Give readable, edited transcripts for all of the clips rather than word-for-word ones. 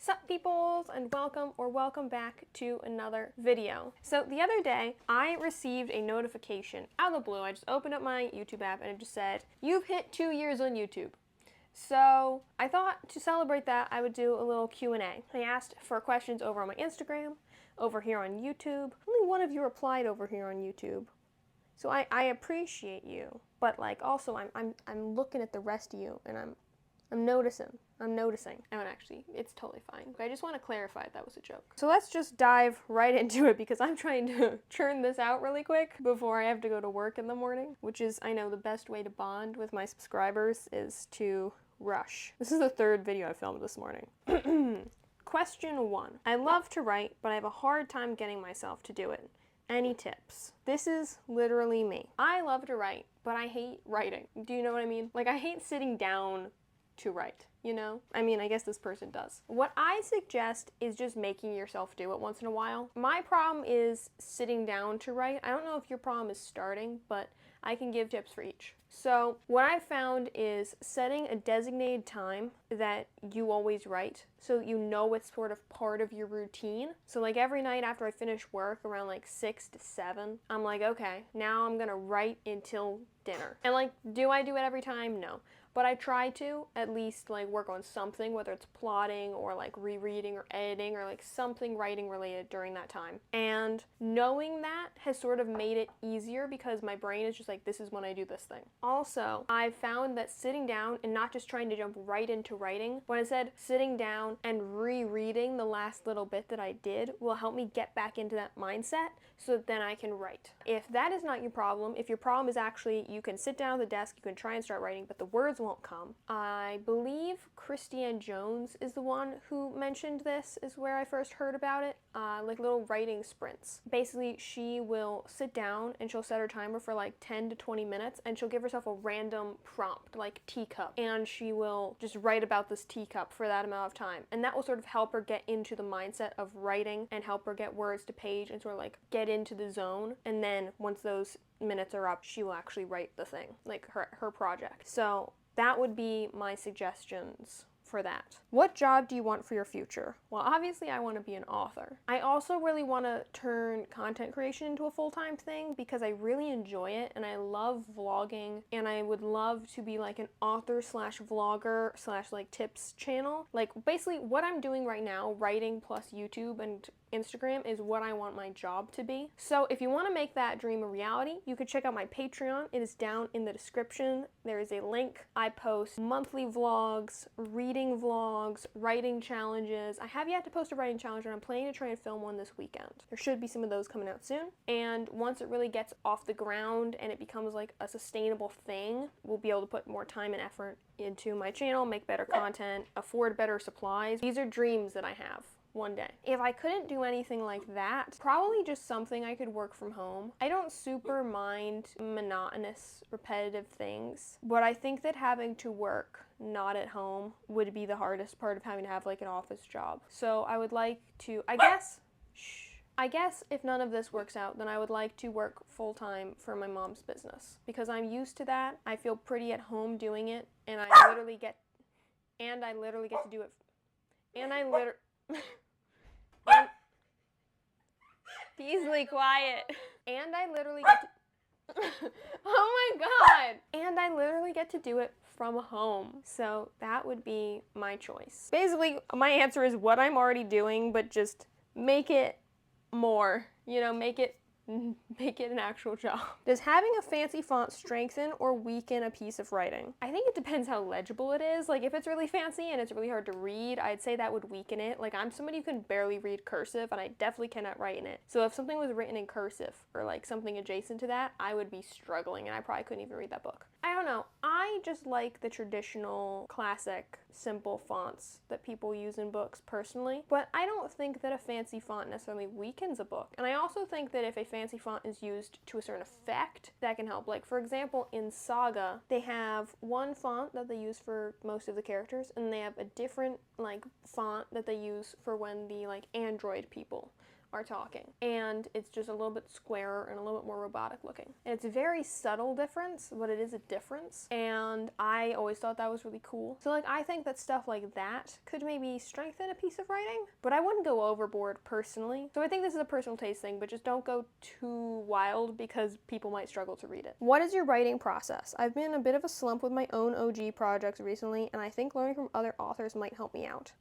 Sup peoples, and welcome back to another video. So the other day I received a notification out of the blue. I just opened up my YouTube app and it just said, "You've hit 2 years on YouTube." So I thought to celebrate that I would do a little Q&A. I asked for questions over on my Instagram, over here on YouTube. Only one of you replied over here on YouTube. So I appreciate you, but like also I'm looking at the rest of you and I'm noticing. Oh, and actually, it's totally fine. I just want to clarify that was a joke. So let's just dive right into it because I'm trying to churn this out really quick before I have to go to work in the morning, which is, I know, the best way to bond with my subscribers is to rush. This is the third video I filmed this morning. Question 1. I love to write, but I have a hard time getting myself to do it. Any tips? This is literally me. I love to write, but I hate writing. Do you know what I mean? Like, I hate sitting down to write, you know? I mean, I guess this person does. What I suggest is just making yourself do it once in a while. My problem is sitting down to write. I don't know if your problem is starting, but I can give tips for each. So what I've found is setting a designated time that you always write so you know it's sort of part of your routine. So like every night after I finish work around like 6 to 7, I'm like, okay, now I'm gonna write until dinner. And like, do I do it every time? No. But I try to at least like work on something, whether it's plotting or like rereading or editing or like something writing related during that time. And knowing that has sort of made it easier because my brain is just like, this is when I do this thing. Also, I've found that sitting down and not just trying to jump right into writing, but instead sitting down and rereading the last little bit that I did will help me get back into that mindset so that then I can write. If that is not your problem, if your problem is actually you can sit down at the desk, you can try and start writing, but the words won't come. I believe Christiane Jones is the one who mentioned this, is where I first heard about it, like little writing sprints. Basically, she will sit down and she'll set her timer for like 10 to 20 minutes and she'll give herself a random prompt, like teacup, and she will just write about this teacup for that amount of time. And that will sort of help her get into the mindset of writing and help her get words to page and sort of like get into the zone. And then once those minutes are up, she will actually write the thing, like her project. So that would be my suggestions for that. What job do you want for your future? Well, obviously I want to be an author. I also really want to turn content creation into a full-time thing because I really enjoy it and I love vlogging, and I would love to be like an author slash vlogger slash like tips channel. Like basically what I'm doing right now, writing plus YouTube and Instagram, is what I want my job to be. So if you want to make that dream a reality, you could check out my Patreon. It is down in the description. There is a link. I post monthly vlogs, reading vlogs, writing challenges. I have yet to post a writing challenge and I'm planning to try and film one this weekend. There should be some of those coming out soon. And once it really gets off the ground and it becomes like a sustainable thing, we'll be able to put more time and effort into my channel, make better content, afford better supplies. These are dreams that I have. One day. If I couldn't do anything like that, probably just something I could work from home. I don't super mind monotonous, repetitive things, but I think that having to work not at home would be the hardest part of having to have like an office job. So I would like to, I guess if none of this works out, then I would like to work full-time for my mom's business because I'm used to that. I feel pretty at home doing it, and I literally get to do it, and I literally Beasley, quiet. And I literally get to oh my god! And I literally get to do it from home. So that would be my choice. Basically, my answer is what I'm already doing, but just make it more. You know, make it an actual job. Does having a fancy font strengthen or weaken a piece of writing? I think it depends how legible it is. Like if it's really fancy and it's really hard to read, I'd say that would weaken it. Like I'm somebody who can barely read cursive and I definitely cannot write in it. So if something was written in cursive or like something adjacent to that, I would be struggling and I probably couldn't even read that book. I don't know. I just like the traditional, classic, simple fonts that people use in books personally, but I don't think that a fancy font necessarily weakens a book. And I also think that if a fancy font is used to a certain effect, that can help. Like for example, in Saga, they have one font that they use for most of the characters, and they have a different like font that they use for when the like android people are talking. And it's just a little bit squarer and a little bit more robotic looking. And it's a very subtle difference, but it is a difference. And I always thought that was really cool. So like, I think that stuff like that could maybe strengthen a piece of writing, but I wouldn't go overboard personally. So I think this is a personal taste thing, but just don't go too wild because people might struggle to read it. What is your writing process? I've been in a bit of a slump with my own OG projects recently, and I think learning from other authors might help me out.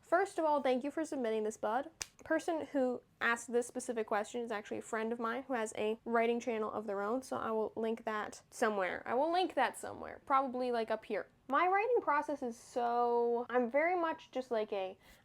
First of all, thank you for submitting this, bud. The person who asked this specific question is actually a friend of mine who has a writing channel of their own, so I will link that somewhere. Probably like up here. My writing process is I'm very much just like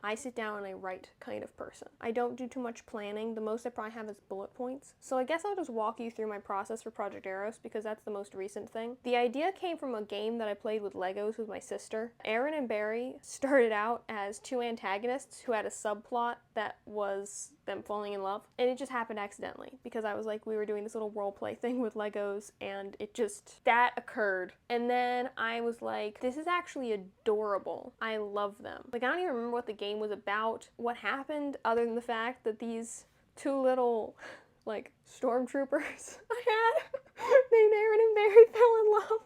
I sit down and I write kind of person. I don't do too much planning. The most I probably have is bullet points. So I guess I'll just walk you through my process for Project Eros because that's the most recent thing. The idea came from a game that I played with Legos with my sister. Aaron and Barry started out as two antagonists who had a subplot that was them falling in love. And it just happened accidentally because I was like, we were doing this little role play thing with Legos and that occurred. And then I was like, this is actually adorable. I love them. Like, I don't even remember what the game was about, what happened, other than the fact that these two little, like, stormtroopers I had named Aaron and Barry fell in love.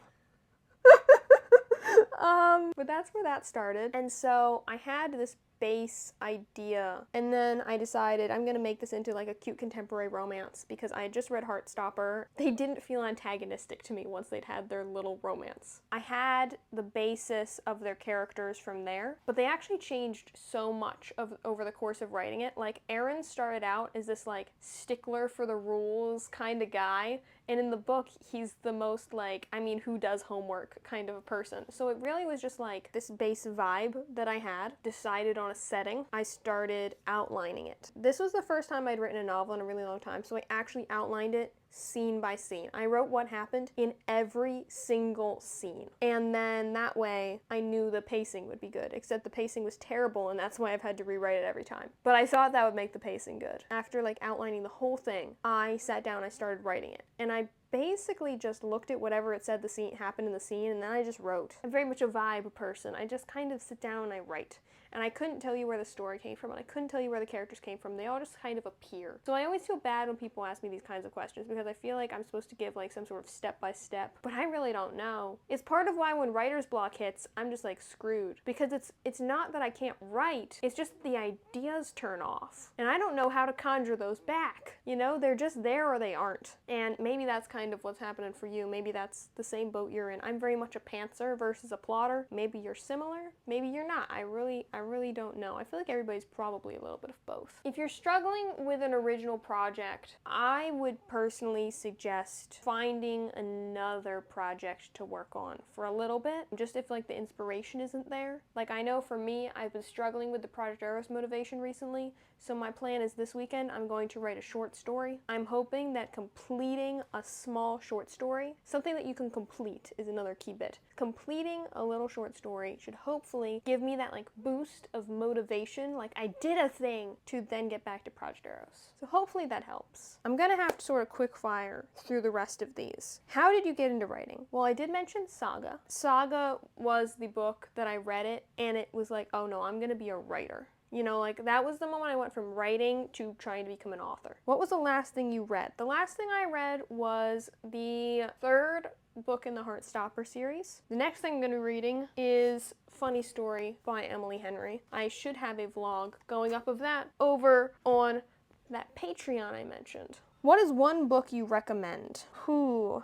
But that's where that started. And so I had this base idea, and then I decided I'm gonna make this into like a cute contemporary romance because I had just read Heartstopper. They didn't feel antagonistic to me once they'd had their little romance. I had the basis of their characters from there, but they actually changed so much over the course of writing it. Like, Aaron started out as this like stickler for the rules kind of guy, and in the book, he's the most like, who does homework kind of a person. So it really was just like this base vibe that I had, decided on a setting. I started outlining it. This was the first time I'd written a novel in a really long time, so I actually outlined it scene by scene. I wrote what happened in every single scene. And then that way I knew the pacing would be good, except the pacing was terrible and that's why I've had to rewrite it every time. But I thought that would make the pacing good. After like outlining the whole thing, I sat down, I started writing it. And I basically just looked at whatever it said happened in the scene, and then I just wrote. I'm very much a vibe person. I just kind of sit down and I write. And I couldn't tell you where the story came from, and I couldn't tell you where the characters came from. They all just kind of appear. So I always feel bad when people ask me these kinds of questions because I feel like I'm supposed to give like some sort of step-by-step, but I really don't know. It's part of why when writer's block hits, I'm just like screwed. Because it's not that I can't write, it's just the ideas turn off. And I don't know how to conjure those back. You know, they're just there or they aren't. And maybe that's kind of what's happening for you. Maybe that's the same boat you're in. I'm very much a pantser versus a plotter. Maybe you're similar, maybe you're not. I really don't know. I feel like everybody's probably a little bit of both. If you're struggling with an original project, I would personally suggest finding another project to work on for a little bit, just if like the inspiration isn't there. Like, I know for me, I've been struggling with the Project Eros motivation recently, so my plan is this weekend I'm going to write a short story. I'm hoping that completing a small short story, something that you can complete is another key bit. Completing a little short story should hopefully give me that like boost of motivation, like I did a thing, to then get back to Project Eros. So hopefully that helps. I'm gonna have to sort of quick fire through the rest of these. How did you get into writing? Well, I did mention Saga. Saga was the book that I read it, and it was like, oh no, I'm gonna be a writer. You know, like that was the moment I went from writing to trying to become an author. What was the last thing you read? The last thing I read was the third book in the Heartstopper series. The next thing I'm going to be reading is Funny Story by Emily Henry. I should have a vlog going up of that over on that Patreon I mentioned. What is one book you recommend?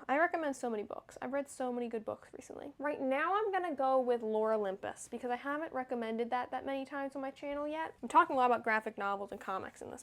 I recommend so many books. I've read so many good books recently. Right now I'm gonna go with Lore Olympus because I haven't recommended that many times on my channel yet. I'm talking a lot about graphic novels and comics in this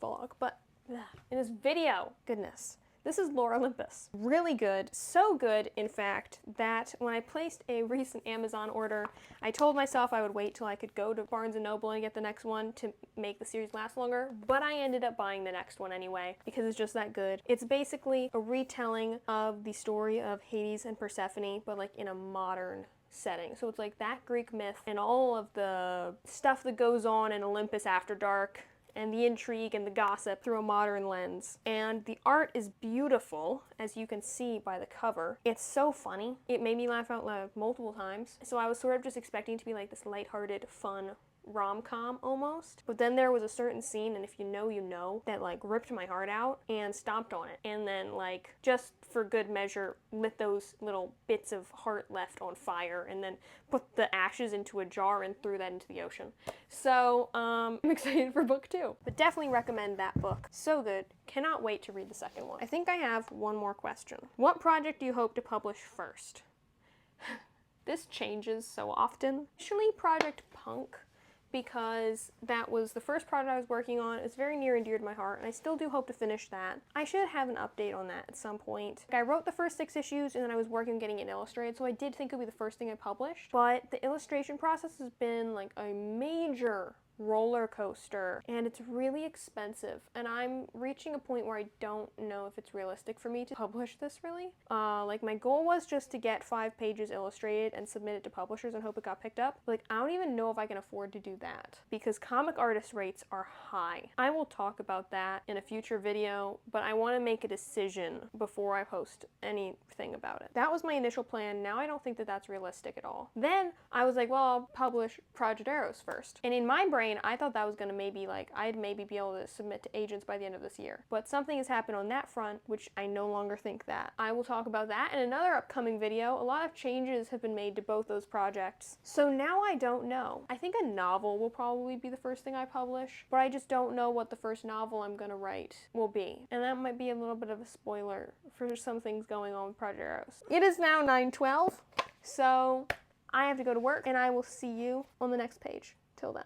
vlog, but in this video, goodness. This is Lore Olympus. Really good. So good, in fact, that when I placed a recent Amazon order, I told myself I would wait till I could go to Barnes & Noble and get the next one to make the series last longer, but I ended up buying the next one anyway because it's just that good. It's basically a retelling of the story of Hades and Persephone, but like in a modern setting. So it's like that Greek myth and all of the stuff that goes on in Olympus after dark, and the intrigue and the gossip through a modern lens. And the art is beautiful, as you can see by the cover. It's so funny. It made me laugh out loud multiple times. So I was sort of just expecting it to be like this lighthearted, fun rom-com almost. But then there was a certain scene, and if you know, you know, that like ripped my heart out and stomped on it. And then like, just for good measure, lit those little bits of heart left on fire and then put the ashes into a jar and threw that into the ocean. So I'm excited for book 2. But definitely recommend that book. So good. Cannot wait to read the second one. I think I have one more question. What project do you hope to publish first? This changes so often. Initially, Project Punk, because that was the first project I was working on. It's very near and dear to my heart, and I still do hope to finish that. I should have an update on that at some point. I wrote the first 6 issues, and then I was working on getting it illustrated, so I did think it would be the first thing I published. But the illustration process has been like a major roller coaster, and it's really expensive, and I'm reaching a point where I don't know if it's realistic for me to publish this really. Like my goal was just to get 5 pages illustrated and submit it to publishers and hope it got picked up. Like I don't even know if I can afford to do that because comic artist rates are high. I will talk about that in a future video, but I want to make a decision before I post anything about it. That was my initial plan. Now I don't think that that's realistic at all. Then I was like, well, I'll publish Project Arrows first. And in my brain, I thought that was going to maybe like, I'd maybe be able to submit to agents by the end of this year. But something has happened on that front, which I no longer think that. I will talk about that in another upcoming video. A lot of changes have been made to both those projects. So now I don't know. I think a novel will probably be the first thing I publish, but I just don't know what the first novel I'm going to write will be. And that might be a little bit of a spoiler for some things going on with Project Arrows. It is now 9:12, so I have to go to work, and I will see you on the next page. Till then.